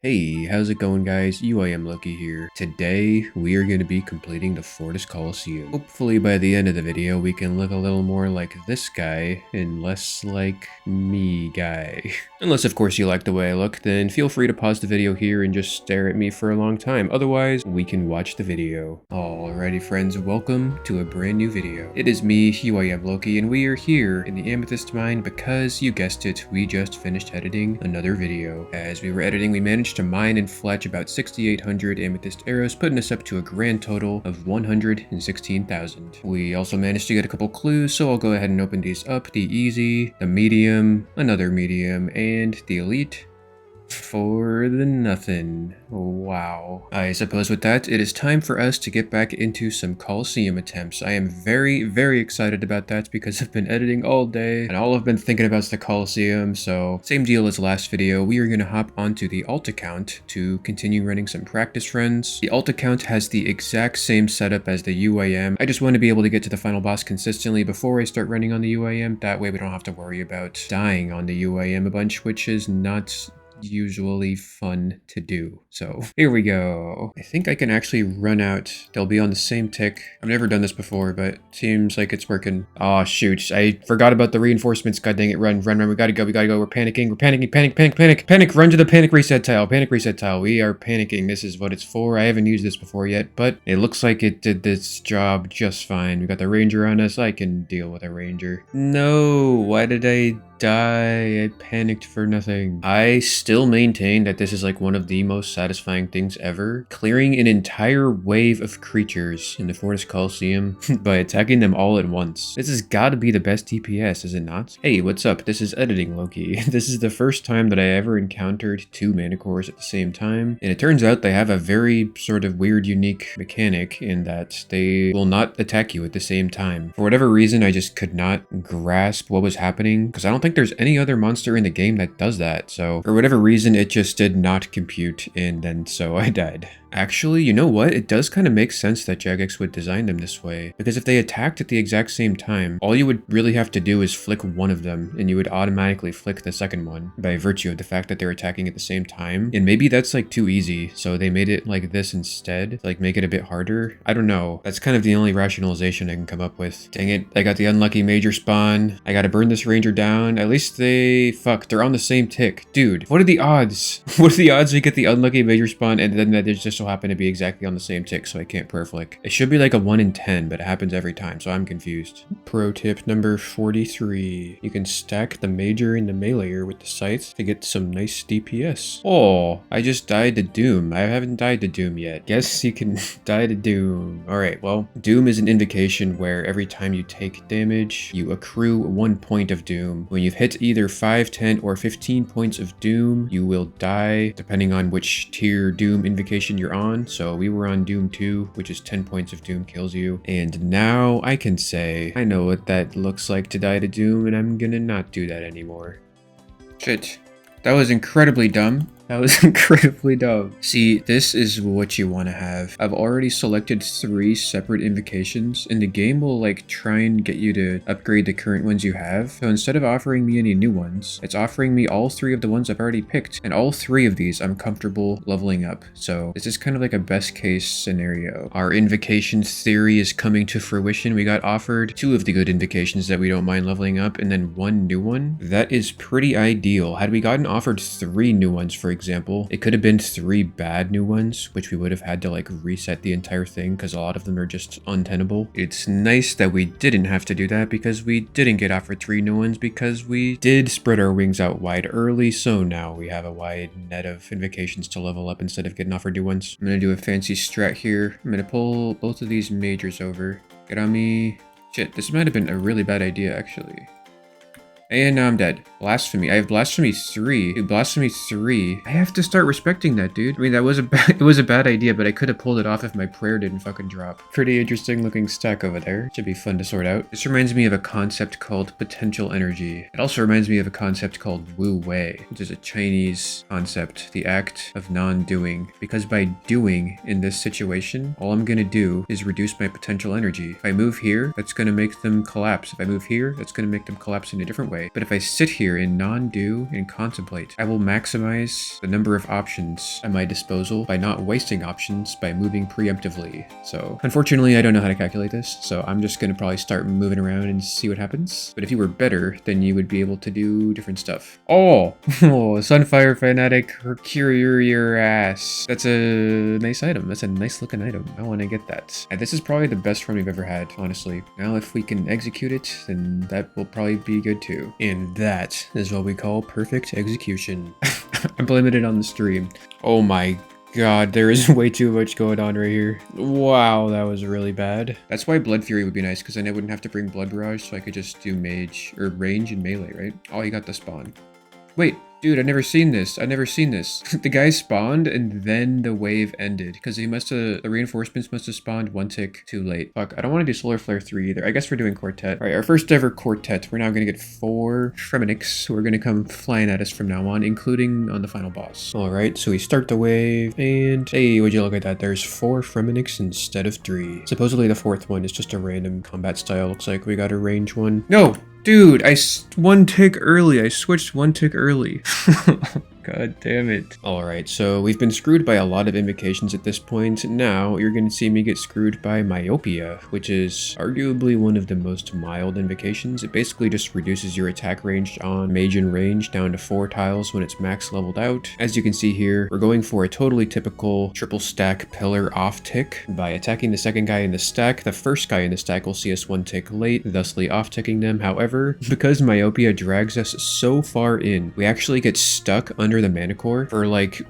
Hey, how's it going guys? UIM Loki here. Today, we are going to be completing the Fortis Coliseum. Hopefully by the end of the video, we can look a little more like this guy and less like me guy. Unless of course you like the way I look, then feel free to pause the video here and just stare at me for a long time. Otherwise, we can watch the video. Alrighty friends, welcome to a brand new video. It is me, UIM Loki, and we are here in the Amethyst mine because, you guessed it, we just finished editing another video. As we were editing, we managed to mine and fletch about 6,800 amethyst arrows, putting us up to a grand total of 116,000. We also managed to get a couple clues, so I'll go ahead and open these up. The easy, the medium, another medium, and the elite for the nothing. Wow. I suppose with that, it is time for us to get back into some Coliseum attempts. I am very excited about that because I've been editing all day and all I've been thinking about is the Coliseum. So same deal as last video, we are going to hop onto the alt account to continue running some practice runs. The alt account has the exact same setup as the UIM. I just want to be able to get to the final boss consistently before I start running on the UIM. That way we don't have to worry about dying on the UIM a bunch, which is not usually fun to do. So here we go. I think I can actually run out. They'll be on the same tick. I've never done this before, but seems like it's working. Oh shoot, I forgot about the reinforcements. God dang it, run, we gotta go, we're panicking, panic, run to the panic reset tile, we are panicking. This is what it's for. I haven't used this before yet, but it looks like it did this job just fine. We got the ranger on us. I can deal with a ranger. No, why did I die? I panicked for nothing. I still maintain that this is like one of the most satisfying things ever. Clearing an entire wave of creatures in the Fortis Coliseum by attacking them all at once. This has got to be the best DPS, is it not? Hey, what's up? This is Editing Loki. This is the first time that I ever encountered two mana cores at the same time, and it turns out they have a very sort of weird, unique mechanic in that they will not attack you at the same time. For whatever reason, I just could not grasp what was happening, because I don't think there's any other monster in the game that does that. So for whatever reason, it just did not compute, and then so I died. Actually, you know what? It does kind of make sense that Jagex would design them this way, because if they attacked at the exact same time, all you would really have to do is flick one of them, and you would automatically flick the second one by virtue of the fact that they're attacking at the same time. And maybe that's like too easy, so they made it like this instead, like make it a bit harder. I don't know. That's kind of the only rationalization I can come up with. Dang it, I got the unlucky major spawn. I gotta burn this ranger down. At least they're on the same tick. Dude, what are the odds? What are the odds we get the unlucky major spawn and then that there's just so happen to be exactly on the same tick so I can't perflick? It should be like a 1 in 10, but it happens every time, so I'm confused. Pro tip number 43. You can stack the major and the meleeer with the scythe to get some nice DPS. Oh, I just died to Doom. I haven't died to Doom yet. Guess you can die to Doom. Alright, well, Doom is an invocation where every time you take damage, you accrue 1 point of Doom. When you've hit either 5, 10, or 15 points of Doom, you will die, depending on which tier Doom invocation you're on. So we were on Doom 2, which is 10 points of Doom kills you. And now I can say, I know what that looks like to die to Doom, and I'm gonna not do that anymore. Shit. That was incredibly dumb. That was incredibly dumb. See, this is what you want to have. I've already selected 3 separate invocations, and the game will like try and get you to upgrade the current ones you have. So instead of offering me any new ones, it's offering me all 3 of the ones I've already picked, and all 3 of these I'm comfortable leveling up. So this is kind of like a best case scenario. Our invocation theory is coming to fruition. We got offered 2 of the good invocations that we don't mind leveling up, and then 1 new one. That is pretty ideal. Had we gotten offered 3 new ones, for example, it could have been 3 bad new ones, which we would have had to like reset the entire thing because a lot of them are just untenable. It's nice that we didn't have to do that because we didn't get offered 3 new ones because we did spread our wings out wide early, so now we have a wide net of invocations to level up instead of getting offered new ones. I'm gonna do a fancy strat here. I'm gonna pull both of these majors over. Get on me. Shit, this might have been a really bad idea actually. And now I'm dead. Blasphemy. I have Blasphemy 3. Dude, Blasphemy 3. I have to start respecting that, dude. I mean, that was it was a bad idea, but I could have pulled it off if my prayer didn't fucking drop. Pretty interesting looking stack over there. Should be fun to sort out. This reminds me of a concept called potential energy. It also reminds me of a concept called Wu Wei, which is a Chinese concept, the act of non-doing. Because by doing in this situation, all I'm gonna do is reduce my potential energy. If I move here, that's gonna make them collapse. If I move here, that's gonna make them collapse in a different way. way. But if I sit here in non-do and contemplate, I will maximize the number of options at my disposal by not wasting options by moving preemptively. So unfortunately, I don't know how to calculate this, so I'm just gonna probably start moving around and see what happens. But if you were better, then you would be able to do different stuff. Oh, Sunfire Fanatic Hercurier ass. That's a nice item. That's a nice looking item. I want to get that. And this is probably the best run we've ever had, honestly. Now, if we can execute it, then that will probably be good too. And that is what we call perfect execution. I'm blaming it on the stream. Oh my God, there is way too much going on right here. Wow, that was really bad. That's why Blood Fury would be nice, because then I wouldn't have to bring Blood Barrage, so I could just do Mage, or Range and Melee, right? Oh, you got the spawn. Wait, dude, I've never seen this. I've never seen this. The guy spawned and then the wave ended because he must have, the reinforcements must have spawned one tick too late. Fuck, I don't want to do Solar Flare 3 either. I guess we're doing Quartet. All right, our first ever Quartet. We're now going to get 4 Fremenics who are going to come flying at us from now on, including on the final boss. All right, so we start the wave and hey, would you look at that? There's 4 Fremenics instead of 3. Supposedly the 4th one is just a random combat style. Looks like we got a range one. No! Dude, one tick early. I switched one tick early. God damn it. Alright, so we've been screwed by a lot of invocations at this point. Now, you're going to see me get screwed by Myopia, which is arguably one of the most mild invocations. It basically just reduces your attack range on Mage and Range down to 4 tiles when it's max leveled out. As you can see here, we're going for a totally typical triple stack pillar off tick. By attacking the second guy in the stack, the first guy in the stack will see us one tick late, thusly off ticking them. However, because Myopia drags us so far in, we actually get stuck under the mana core for like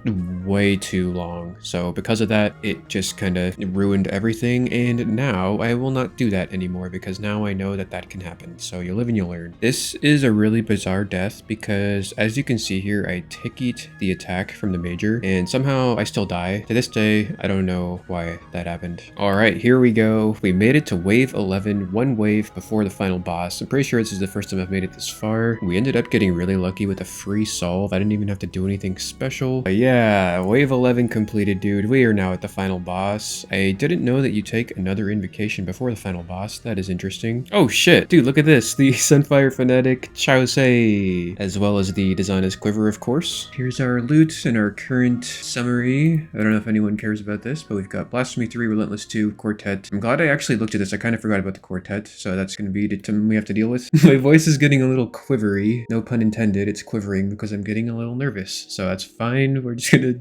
way too long. So because of that, it just kind of ruined everything, and now I will not do that anymore because now I know that that can happen. So you live and you learn. This is a really bizarre death because as you can see here, I tick-eat the attack from the major and somehow I still die. To this day, I don't know why that happened. All right, here we go. We made it to wave 11, one wave before the final boss. I'm pretty sure this is the first time I've made it this far. We ended up getting really lucky with a free solve. I didn't even have to do anything special. But yeah, wave 11 completed, dude. We are now at the final boss. I didn't know that you take another invocation before the final boss. That is interesting. Oh shit, dude, look at this. The Sunfire Fanatic Chaosei, as well as the Designer's Quiver, of course. Here's our loot and our current summary. I don't know if anyone cares about this, but we've got Blasphemy 3, Relentless 2, Quartet. I'm glad I actually looked at this. I kind of forgot about the Quartet, so that's going to be the item we have to deal with. My voice is getting a little quivery. No pun intended, it's quivering because I'm getting a little nervous. So that's fine. We're just gonna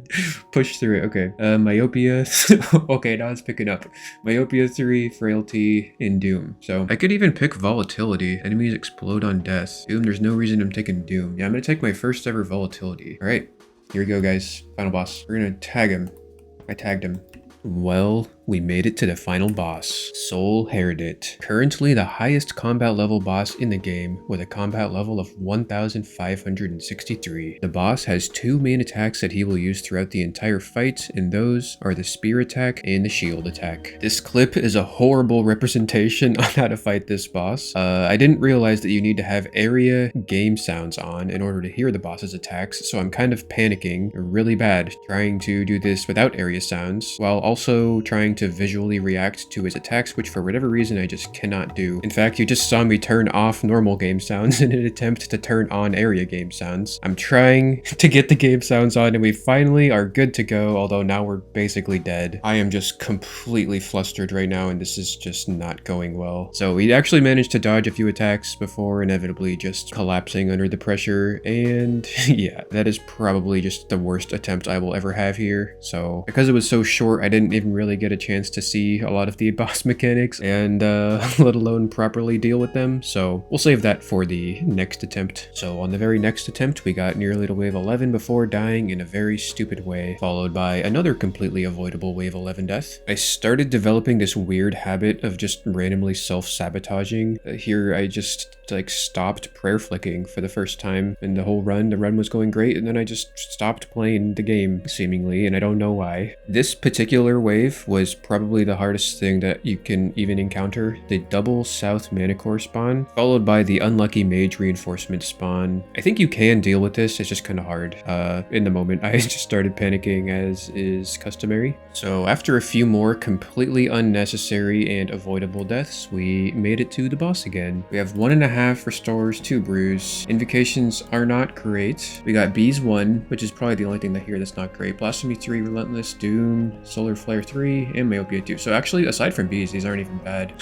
push through it. Okay. Myopia. Okay, now it's picking up. Myopia 3, Frailty, and Doom. So I could even pick Volatility. Enemies explode on death. Doom, there's no reason I'm taking Doom. Yeah, I'm gonna take my first ever Volatility. All right, here we go, guys. Final boss. We're gonna tag him. I tagged him. Well, we made it to the final boss, Saul Herit. Currently the highest combat level boss in the game with a combat level of 1563. The boss has 2 main attacks that he will use throughout the entire fight, and those are the spear attack and the shield attack. This clip is a horrible representation on how to fight this boss. I didn't realize that you need to have area game sounds on in order to hear the boss's attacks, so I'm kind of panicking really bad trying to do this without area sounds, while also trying to visually react to his attacks, which for whatever reason I just cannot do. In fact, you just saw me turn off normal game sounds in an attempt to turn on area game sounds. I'm trying to get the game sounds on and we finally are good to go, although now we're basically dead. I am just completely flustered right now and this is just not going well. So we actually managed to dodge a few attacks before inevitably just collapsing under the pressure, and yeah, that is probably just the worst attempt I will ever have here. So because it was so short, I didn't even really get a chance to see a lot of the boss mechanics and let alone properly deal with them, so we'll save that for the next attempt. So on the very next attempt, we got nearly to wave 11 before dying in a very stupid way, followed by another completely avoidable wave 11 death. I started developing this weird habit of just randomly self-sabotaging. Here I just like stopped prayer flicking for the first time in the whole run. The run was going great and then I just stopped playing the game seemingly, and I don't know why. This particular wave was probably the hardest thing that you can even encounter. The double South Manicore spawn, followed by the unlucky Mage Reinforcement spawn. I think you can deal with this, it's just kind of hard. In the moment, I just started panicking as is customary. So after a few more completely unnecessary and avoidable deaths, we made it to the boss again. We have 1.5 restores, 2 brews. Invocations are not great. We got Bees 1, which is probably the only thing that here that's not great. Blasphemy 3, Relentless, Doom, Solar Flare 3, and Myopia 2. So actually, aside from Bees, these aren't even bad.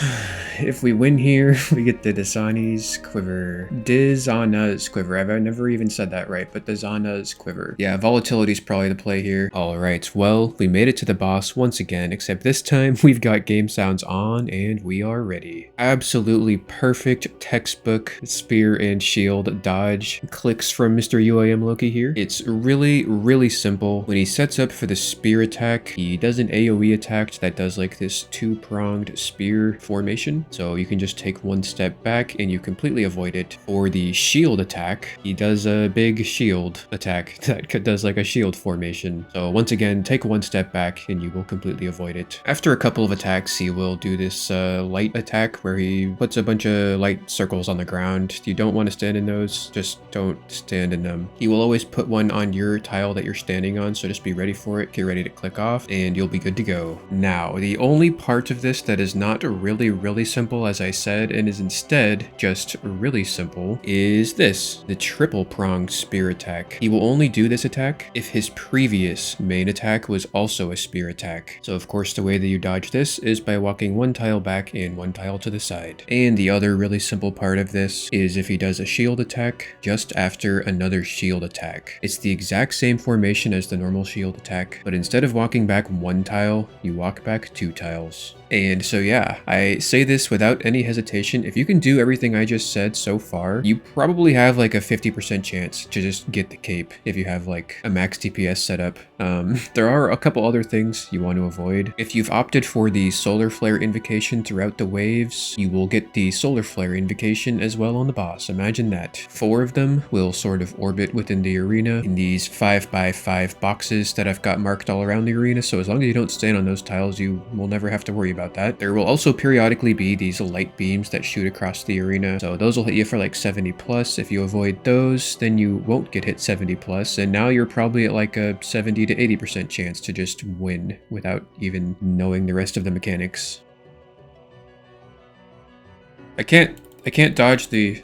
If we win here, we get the Dizani's Quiver. Dizana's Quiver. I've never even said that right, but Dizana's Quiver. Yeah, volatility is probably the play here. Alright, well, we made it to the boss once again, except this time we've got game sounds on and we are ready. Absolutely perfect textbook spear and shield dodge clicks from Mr. UIM Loki here. It's really simple. When he sets up for the spear attack, he does an AoE attack that does like this 2-pronged spear formation. So you can just take 1 step back and you completely avoid it. For the shield attack, he does a big shield attack that does like a shield formation. So once again, take 1 step back and you will completely avoid it. After a couple of attacks, he will do this light attack where he puts a bunch of light circles on the ground. You don't want to stand in those, just don't stand in them. He will always put one on your tile that you're standing on, so just be ready for it, get ready to click off, and you'll be good to go. Now, the only part of this that is not really simple, as I said, and is instead just really simple, is this, the triple pronged spear attack. He will only do this attack if his previous main attack was also a spear attack. So of course, the way that you dodge this is by walking 1 tile back and 1 tile to the side. And the other really simple part of this is if he does a shield attack just after another shield attack. It's the exact same formation as the normal shield attack, but instead of walking back 1 tile, you walk back 2 tiles. And so yeah, I say this without any hesitation. If you can do everything I just said so far, you probably have like a 50% chance to just get the cape if you have like a max DPS setup. There are a couple other things you want to avoid. If you've opted for the Solar Flare Invocation throughout the waves, you will get the Solar Flare Invocation as well on the boss. Imagine that. 4 of them will sort of orbit within the arena in these 5x5 boxes that I've got marked all around the arena. So as long as you don't stand on those tiles, you will never have to worry about that. There will also periodically be these light beams that shoot across the arena. So those will hit you for like 70 plus. If you avoid those, then you won't get hit 70 plus. And now you're probably at like a 70 to 80% chance to just win without even knowing the rest of the mechanics. I can't dodge the...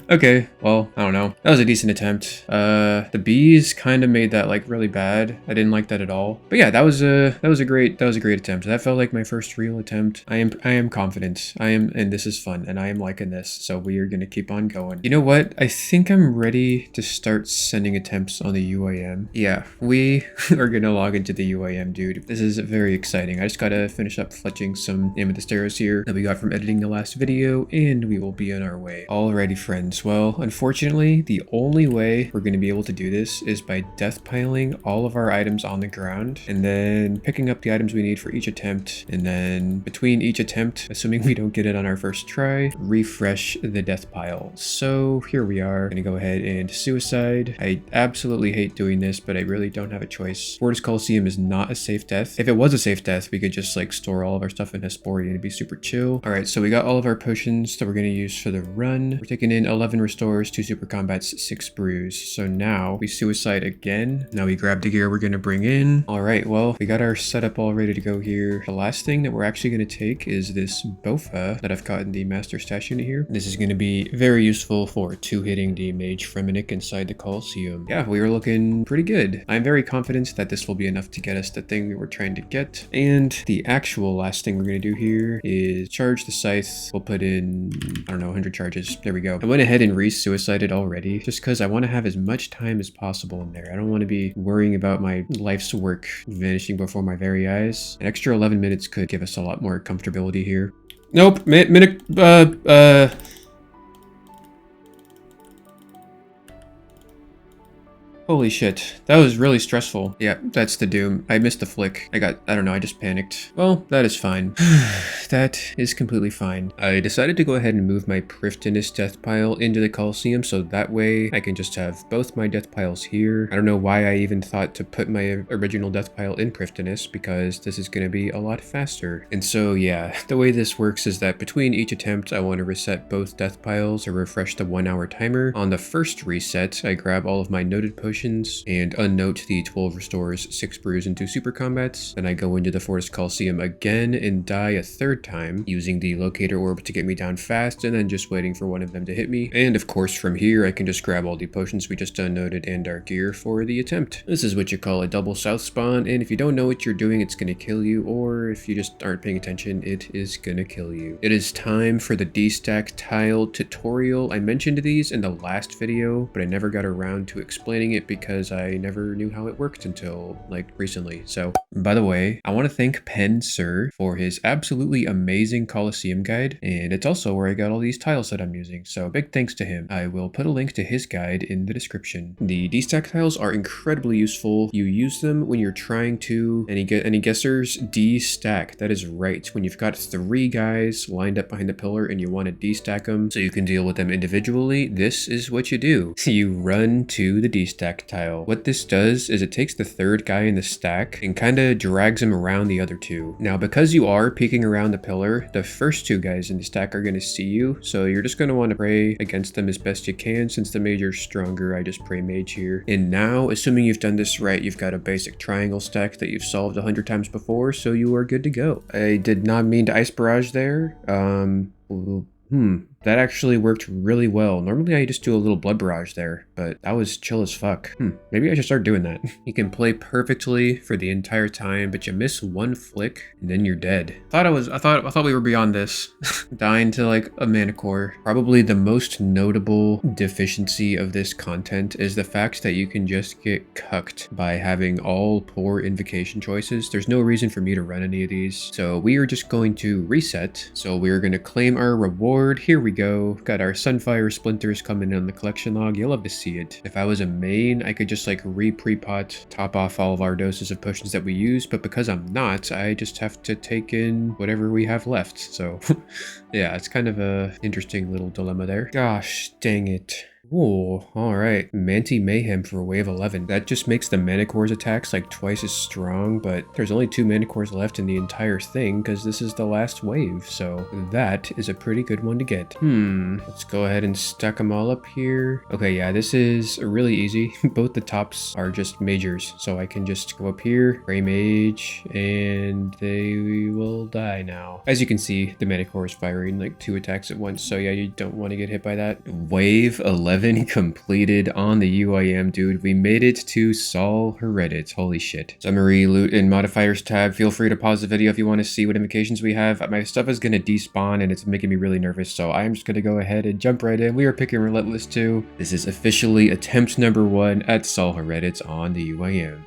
Okay, well, I don't know. That was a decent attempt. The bees kind of made that like really bad. I didn't like that at all. But yeah, that was a great attempt. That felt like my first real attempt. I am confident. And this is fun, and I am liking this. So we are gonna keep on going. You know what? I think I'm ready to start sending attempts on the UIM. Yeah, we are gonna log into the UIM, dude. This is very exciting. I just gotta finish up fletching some Amethyst arrows here that we got from editing the last video, and we will be on our way. Alrighty, friends. Well, unfortunately, the only way we're going to be able to do this is by death piling all of our items on the ground and then picking up the items we need for each attempt. And then between each attempt, assuming we don't get it on our first try, refresh the death pile. So here we are. Going to go ahead and suicide. I absolutely hate doing this, but I really don't have a choice. Fortis Coliseum is not a safe death. If it was a safe death, we could just like store all of our stuff in Hesperia and it'd be super chill. Alright, so we got all of our potions that we're going to use for the run. We're taking in 11 restores, 2 super combats, 6 brews. So now we suicide again. Now we grab the gear we're going to bring in. All right, well, we got our setup all ready to go here. The last thing that we're actually going to take is this Bofa that I've got in the master stash unit here. This is going to be very useful for 2-hitting the mage Fremenic inside the Coliseum. Yeah, we are looking pretty good. I'm very confident that this will be enough to get us the thing we were trying to get. And the actual last thing we're going to do here is charge the scythe. We'll put in, I don't know, 100 charges. There we go. I went ahead and re-suicided already just because I want to have as much time as possible in there. I don't want to be worrying about my life's work vanishing before my very eyes. An extra 11 minutes could give us a lot more comfortability here. Nope, Holy shit. That was really stressful. Yeah, that's the doom. I missed the flick. I don't know, I just panicked. Well, that is fine. That is completely fine. I decided to go ahead and move my Prifddinas death pile into the Coliseum, so that way I can just have both my death piles here. I don't know why I even thought to put my original death pile in Prifddinas, because this is going to be a lot faster. And so yeah, the way this works is that between each attempt, I want to reset both death piles or refresh the 1 hour timer. On the first reset, I grab all of my noted potions and unnote the 12 restores 6 brews and 2 super combats. Then I go into the Fortis Coliseum again and die a third time, using the locator orb to get me down fast and then just waiting for one of them to hit me. And of course from here I can just grab all the potions we just unnoted and our gear for the attempt. This is what you call a double south spawn, and if you don't know what you're doing, it's gonna kill you, or if you just aren't paying attention, it is gonna kill you. It is time for the destack tile tutorial. I mentioned these in the last video, but I never got around to explaining it because I never knew how it worked until like recently. So by the way, I want to thank Pen Sir for his absolutely amazing Coliseum guide, and it's also where I got all these tiles that I'm using, so big thanks to him. I will put a link to his guide in the description. The destack tiles are incredibly useful. You use them when you're trying to, any guessers, destack. That is right, when you've got 3 guys lined up behind the pillar and you want to destack them so you can deal with them individually, this is what you do. You run to the destack tile. What this does is it takes the 3rd guy in the stack and kind of drags him around the other 2. Now, because you are peeking around the pillar, the first 2 guys in the stack are going to see you, so you're just going to want to pray against them as best you can. Since the mage's stronger, I just pray mage here. And now, assuming you've done this right, you've got a basic triangle stack that you've solved 100 times before, so you are good to go. I did not mean to ice barrage there. That actually worked really well. Normally I just do a little blood barrage there, but that was chill as fuck. Maybe I should start doing that. You can play perfectly for the entire time, but you miss 1 flick and then you're dead. I thought we were beyond this. Dying to like a mana core. Probably the most notable deficiency of this content is the fact that you can just get cucked by having all poor invocation choices. There's no reason for me to run any of these, so we are just going to reset. So we are going to claim our reward. Here we go. Got our Sunfire Splinters coming in on the collection log. You'll love to see it. If I was a main, I could just like re-pre-pot, top off all of our doses of potions that we use, but because I'm not, I just have to take in whatever we have left. So yeah, it's kind of a interesting little dilemma there. Gosh, dang it. Ooh, alright. Manti Mayhem for wave 11. That just makes the mana cores attacks like twice as strong, but there's only 2 mana cores left in the entire thing because this is the last wave, so that is a pretty good one to get. Let's go ahead and stack them all up here. Okay, yeah, this is really easy. Both the tops are just majors, so I can just go up here, pray mage, and they will die now. As you can see, the mana core is firing like 2 attacks at once, so yeah, you don't want to get hit by that. Wave 11 completed on the UIM, dude. We made it to Saul Herit. Holy shit. Summary, loot, and modifiers tab. Feel free to pause the video if you want to see what invocations we have. My stuff is going to despawn and it's making me really nervous, so I'm just going to go ahead and jump right in. We are picking Relentless 2. This is officially attempt number 1 at Saul Herit on the UIM.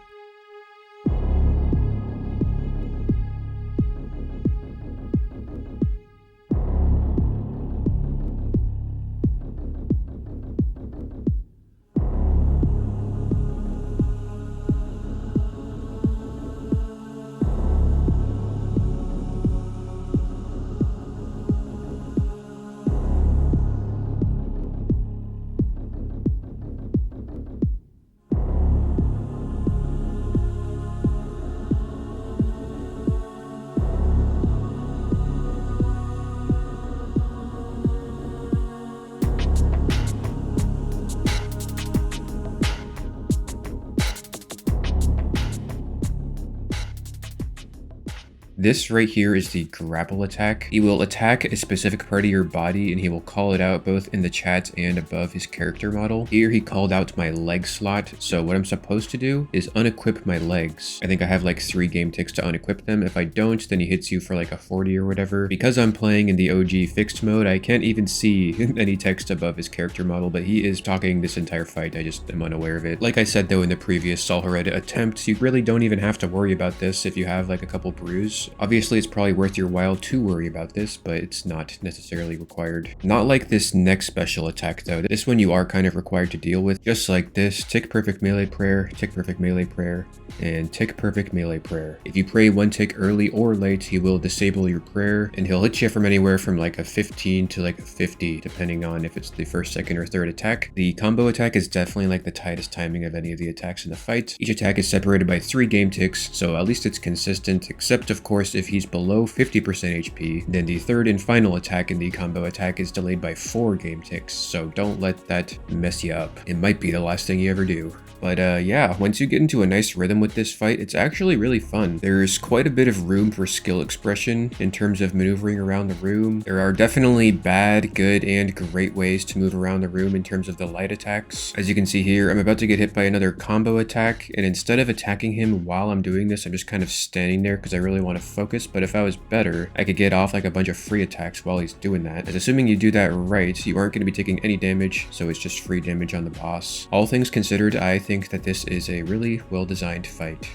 This right here is the grapple attack. He will attack a specific part of your body and he will call it out both in the chat and above his character model. Here he called out my leg slot, so what I'm supposed to do is unequip my legs. I think I have like 3 game ticks to unequip them. If I don't, then he hits you for like a 40 or whatever. Because I'm playing in the OG fixed mode, I can't even see any text above his character model, but he is talking this entire fight. I just am unaware of it. Like I said though in the previous Saul Herit attempt, you really don't even have to worry about this if you have like a couple brews. items. Obviously, it's probably worth your while to worry about this, but it's not necessarily required. Not like this next special attack though. This one you are kind of required to deal with, just like this. Tick perfect melee prayer, tick perfect melee prayer, and tick perfect melee prayer. If you pray one tick early or late, he will disable your prayer, and he'll hit you from anywhere from like a 15 to like a 50, depending on if it's the first, second, or third attack. The combo attack is definitely like the tightest timing of any of the attacks in the fight. Each attack is separated by 3 game ticks, so at least it's consistent, except of course if he's below 50% HP, then the third and final attack in the combo attack is delayed by 4 game ticks, so don't let that mess you up. It might be the last thing you ever do. But yeah, once you get into a nice rhythm with this fight, it's actually really fun. There's quite a bit of room for skill expression in terms of maneuvering around the room. There are definitely bad, good, and great ways to move around the room in terms of the light attacks. As you can see here, I'm about to get hit by another combo attack, and instead of attacking him while I'm doing this, I'm just kind of standing there because I really want to focus. But if I was better, I could get off like a bunch of free attacks while he's doing that. As assuming you do that right, you aren't going to be taking any damage, so it's just free damage on the boss. All things considered, I think that this is a really well-designed fight.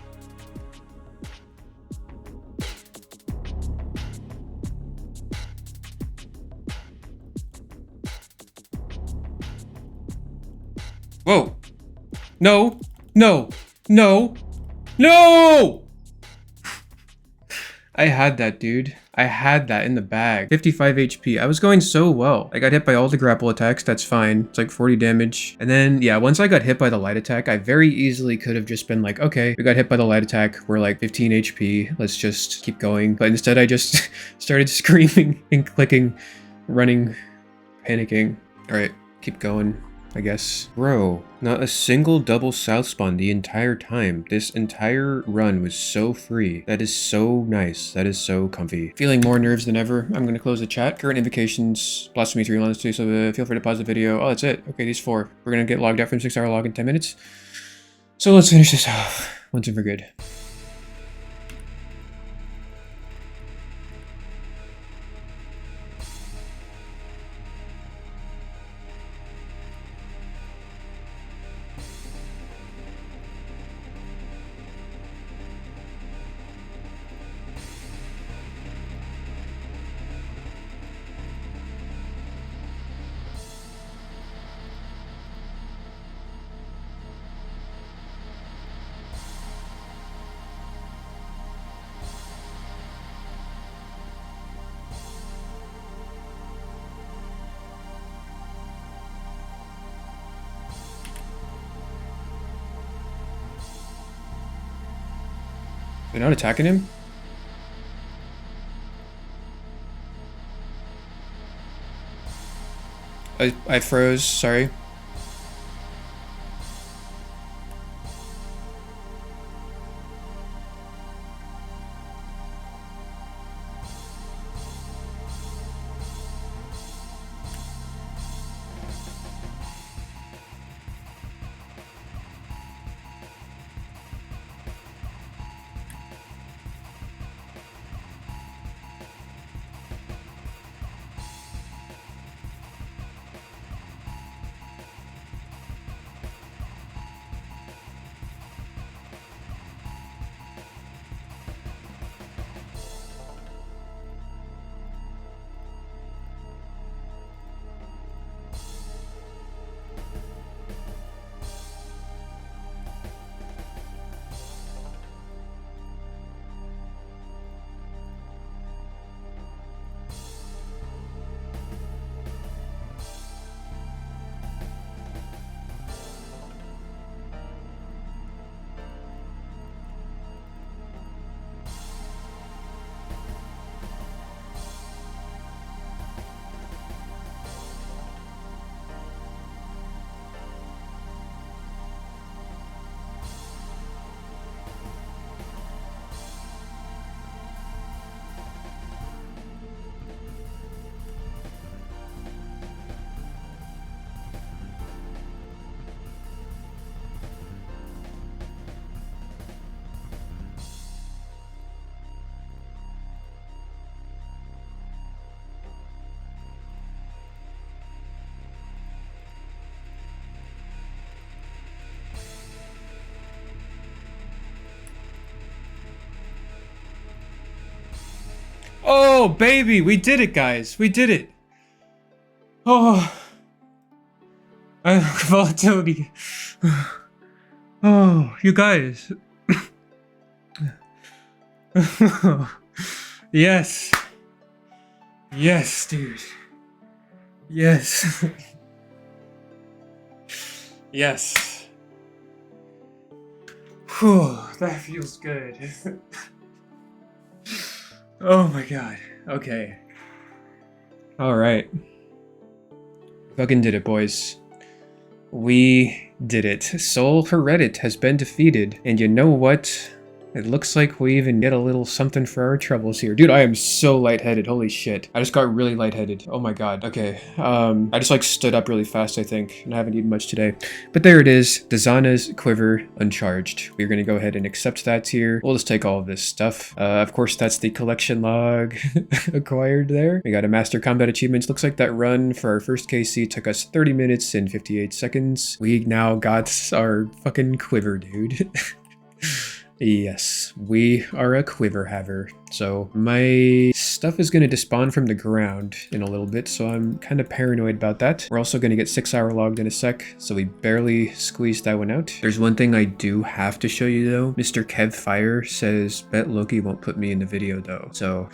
Whoa! No! No! No! No! I had that, dude. I had that in the bag. 55 HP. I was going so well. I got hit by all the grapple attacks. That's fine. It's like 40 damage. And then, yeah, once I got hit by the light attack, I very easily could have just been like, okay, we got hit by the light attack. We're like 15 HP. Let's just keep going. But instead, I just started screaming and clicking, running, panicking. All right, keep going, I guess. Bro, not a single double south spawn the entire time. This entire run was so free. That is so nice. That is so comfy. Feeling more nerves than ever. I'm going to close the chat. Current invocations, blasphemy 3 lines 2, so feel free to pause the video. Oh, that's it. Okay, these 4. We're going to get logged out from 6-hour log in 10 minutes. So let's finish this off once and for good. They're not attacking him? I froze, sorry. Oh, baby, we did it, guys. We did it. Oh. Volatility. Oh, you guys. Yes. Yes, dude. Yes. Yes. Whew, that feels good. Oh my god. Okay. Alright. Fucking did it, boys. We did it. Saul Herit has been defeated. And you know what? It looks like we even get a little something for our troubles here. Dude, I am so lightheaded. Holy shit. I just got really lightheaded. Oh my god. Okay. I just like stood up really fast, I think. And I haven't eaten much today. But there it is. Dazana's Quiver Uncharged. We're gonna go ahead and accept that here. We'll just take all of this stuff. Of course, that's the collection log acquired there. We got a Master Combat Achievements. Looks like that run for our first KC took us 30 minutes and 58 seconds. We now got our fucking quiver, dude. Yes, we are a quiver haver. So my stuff is going to despawn from the ground in a little bit, so I'm kind of paranoid about that. We're also going to get 6 hour logged in a sec, so we barely squeezed that one out. There's one thing I do have to show you though. Mr. Kev Fire says, bet Loki won't put me in the video though. So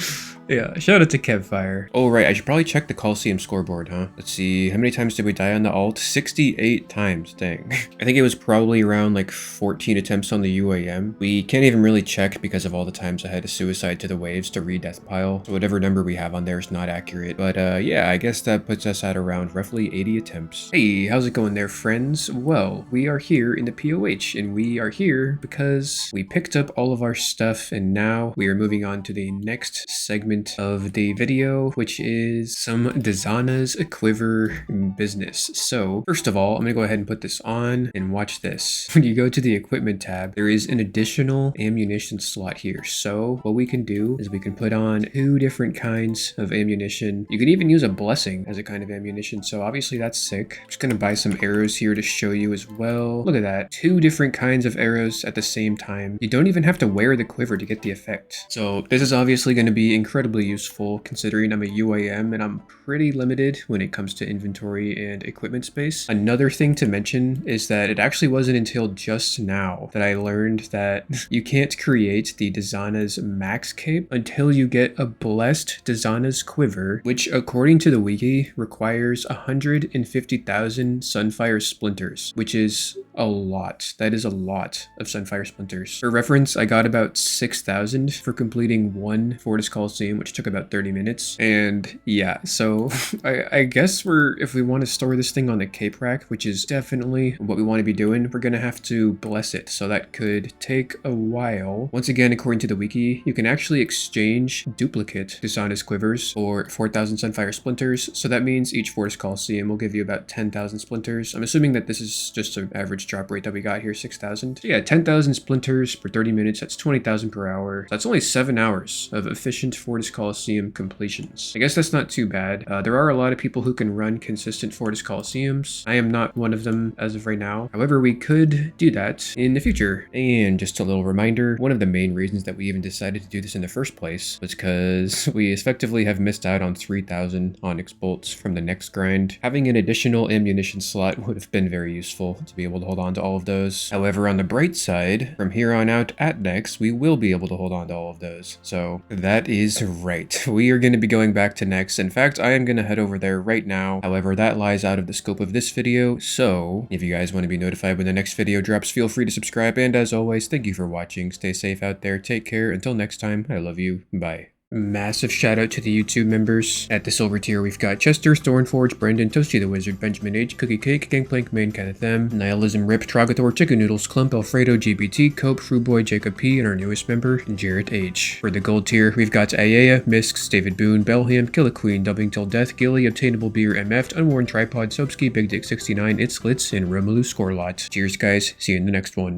yeah, shout out to Kev Fire. Oh right, I should probably check the Coliseum scoreboard, huh? Let's see, how many times did we die on the alt? 68 times, dang. I think it was probably around like 14 attempts on the UIM. We can't even really check because of all the times I had to suicide to the waves to re-death pile. So whatever number we have on there is not accurate. But yeah, I guess that puts us at around roughly 80 attempts. Hey, how's it going there, friends? Well, we are here in the POH, and we are here because we picked up all of our stuff, and now we are moving on to the next segment of the video, which is some Dazana's Quiver business. So first of all, I'm gonna go ahead and put this on and watch this. When you go to the equipment tab, there is an additional ammunition slot here. So what we can do is we can put on 2 different kinds of ammunition. You can even use a blessing as a kind of ammunition, so obviously that's sick. I'm just gonna buy some arrows here to show you as well. Look at that, 2 different kinds of arrows at the same time. You don't even have to wear the quiver to get the effect. So this is obviously going to be incredibly useful considering I'm a UIM and I'm pretty limited when it comes to inventory and equipment space. Another thing to mention is that it actually wasn't until just now that I learned that you can't create the Dazana's max cape until you get a blessed Dazana's quiver, which according to the wiki requires 150,000 Sunfire splinters, which is a lot. That is a lot of Sunfire splinters. For reference, I got about 6,000 for completing one Fortis Coliseum, which took about 30 minutes. And yeah, so I guess if we want to store this thing on the cape rack, which is definitely what we want to be doing, we're gonna have to bless it. So that could take a while. Once again, according to the wiki, you can actually exchange duplicate Dazana's quivers for 4,000 Sunfire splinters. So that means each Fortis Coliseum will give you about 10,000 splinters. I'm assuming that this is just an average drop rate that we got here, 6,000. So yeah, 10,000 splinters for 30 minutes. That's 20,000 per hour. That's only 7 hours of efficient Fortis Coliseum completions. I guess that's not too bad. There are a lot of people who can run consistent Fortis Coliseums. I am not one of them as of right now. However, we could do that in the future. And just a little reminder, one of the main reasons that we even decided to do this in the first place was because we effectively have missed out on 3,000 Onyx bolts from the next grind. Having an additional ammunition slot would have been very useful to be able to hold on to all of those. However, on the bright side, from here on out at Nex, we will be able to hold on to all of those. So that is right. We are going to be going back to Nex. In fact, I am going to head over there right now. However, that lies out of the scope of this video. So if you guys want to be notified when the next video drops, feel free to subscribe. And as always, thank you for watching. Stay safe out there. Take care. Until next time, I love you. Bye. Massive shout out to the YouTube members. At the silver tier, we've got Chester, Stormforge, Brendan, Toasty the Wizard, Benjamin H, Cookie Cake, Gangplank, Main, Kenneth M, Nihilism, Rip, Trogathor, Chicken Noodles, Clump, Alfredo, GBT, Cope, Fruboy, Jacob P, and our newest member, Jarrett H. For the gold tier, we've got Ayaya, Misks, David Boone, Belham, Killer Queen, Dubbing Till Death, Gilly, Obtainable Beer, MF, Unworn Tripod, Sobski, Big Dick 69, It's Glitz, and Romelu Scorelot. Cheers, guys. See you in the next one.